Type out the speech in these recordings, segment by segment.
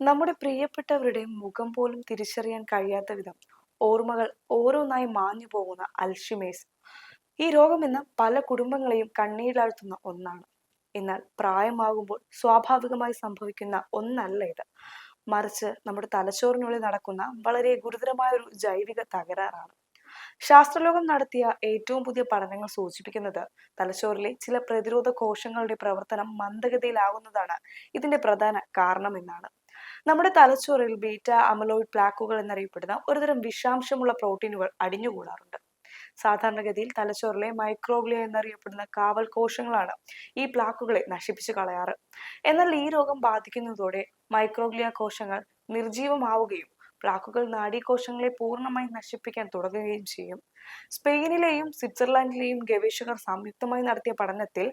നമ്മുടെ പ്രിയപ്പെട്ടവരുടെ മുഖം പോലും തിരിച്ചറിയാൻ കഴിയാത്ത വിധം ഓർമ്മകൾ ഓരോന്നായി മാഞ്ഞു പോകുന്ന അൽഷിമേഴ്സ് ഈ രോഗം ഇന്ന് പല കുടുംബങ്ങളെയും കണ്ണീരിലാഴ്ത്തുന്ന ഒന്നാണ്. എന്നാൽ പ്രായമാകുമ്പോൾ സ്വാഭാവികമായി സംഭവിക്കുന്ന ഒന്നല്ല ഇത്. മറിച്ച് നമ്മുടെ തലച്ചോറിനുള്ളിൽ നടക്കുന്ന വളരെ ഗുരുതരമായ ഒരു ജൈവിക തകരാറാണ്. ശാസ്ത്രലോകം നടത്തിയ ഏറ്റവും പുതിയ പഠനങ്ങൾ സൂചിപ്പിക്കുന്നത് തലച്ചോറിലെ ചില പ്രതിരോധ കോശങ്ങളുടെ പ്രവർത്തനം മന്ദഗതിയിലാകുന്നതാണ് ഇതിന്റെ പ്രധാന കാരണമെന്നാണ്. നമ്മുടെ തലച്ചോറിൽ ബീറ്റ അമലോയിഡ് പ്ലാക്കുകൾ എന്നറിയപ്പെടുന്ന ഒരുതരം വിഷാംശമുള്ള പ്രോട്ടീനുകൾ അടിഞ്ഞുകൂടാറുണ്ട്. സാധാരണഗതിയിൽ തലച്ചോറിലെ മൈക്രോഗ്ലിയ എന്നറിയപ്പെടുന്ന കാവൽ കോശങ്ങളാണ് ഈ പ്ലാക്കുകളെ നശിപ്പിച്ചു കളയാറ്. എന്നാൽ ഈ രോഗം ബാധിക്കുന്നതോടെ മൈക്രോഗ്ലിയ കോശങ്ങൾ നിർജീവമാവുകയും പ്ലാക്കുകൾ നാഡീകോശങ്ങളെ പൂർണ്ണമായി നശിപ്പിക്കാൻ തുടങ്ങുകയും ചെയ്യും. സ്പെയിനിലെയും സ്വിറ്റ്സർലാൻഡിലെയും ഗവേഷകർ സംയുക്തമായി നടത്തിയ പഠനത്തിൽ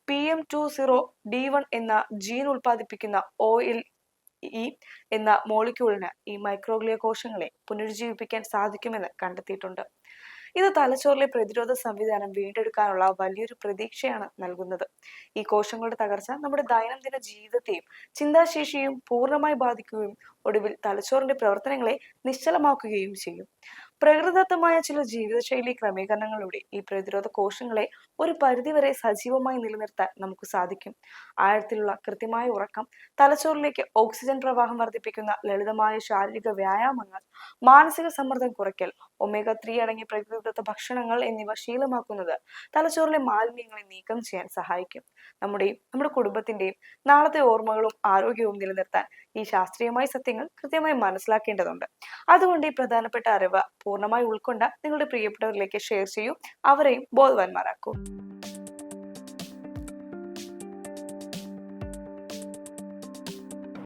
PM20D1 എന്ന ജീൻ ഉൽപ്പാദിപ്പിക്കുന്ന OLE എന്ന മോളിക്യൂളിന് ഈ മൈക്രോഗ്ലിയ കോശങ്ങളെ പുനരുജ്ജീവിപ്പിക്കാൻ സാധിക്കുമെന്ന് കണ്ടെത്തിയിട്ടുണ്ട്. ഇത് തലച്ചോറിലെ പ്രതിരോധ സംവിധാനം വീണ്ടെടുക്കാനുള്ള വലിയൊരു പ്രതീക്ഷയാണ് നൽകുന്നത്. ഈ കോശങ്ങളുടെ തകർച്ച നമ്മുടെ ദൈനംദിന ജീവിതത്തെയും ചിന്താശേഷിയും പൂർണ്ണമായി ബാധിക്കുകയും ഒടുവിൽ തലച്ചോറിന്റെ പ്രവർത്തനങ്ങളെ നിശ്ചലമാക്കുകയും ചെയ്യും. പ്രകൃതിദത്തമായ ചില ജീവിതശൈലി ക്രമീകരണങ്ങളിലൂടെ ഈ പ്രതിരോധ കോശങ്ങളെ ഒരു പരിധിവരെ സജീവമായി നിലനിർത്താൻ നമുക്ക് സാധിക്കും. ആഴത്തിലുള്ള കൃത്യമായ ഉറക്കം, തലച്ചോറിലേക്ക് ഓക്സിജൻ പ്രവാഹം വർദ്ധിപ്പിക്കുന്ന ലളിതമായ ശാരീരിക വ്യായാമങ്ങൾ, മാനസിക സമ്മർദ്ദം കുറയ്ക്കൽ, omega-3 അടങ്ങിയ പ്രകൃതിദത്ത ഭക്ഷണങ്ങൾ എന്നിവ ശീലമാക്കുന്നത് തലച്ചോറിലെ മാലിന്യങ്ങളെ നീക്കം ചെയ്യാൻ സഹായിക്കും. നമ്മുടെ കുടുംബത്തിന്റെയും നാളത്തെ ഓർമ്മകളും ആരോഗ്യവും നിലനിർത്താൻ ഈ ശാസ്ത്രീയമായ സത്യങ്ങൾ കൃത്യമായി മനസ്സിലാക്കേണ്ടതുണ്ട്. അതുകൊണ്ട് ഈ പ്രധാനപ്പെട്ട അറിവ് പൂർണ്ണമായി ഉൾക്കൊണ്ട നിങ്ങളുടെ പ്രിയപ്പെട്ടവരിലേക്ക് ഷെയർ ചെയ്യൂ. അവരെയും ബോധവാന്മാരാക്കൂ.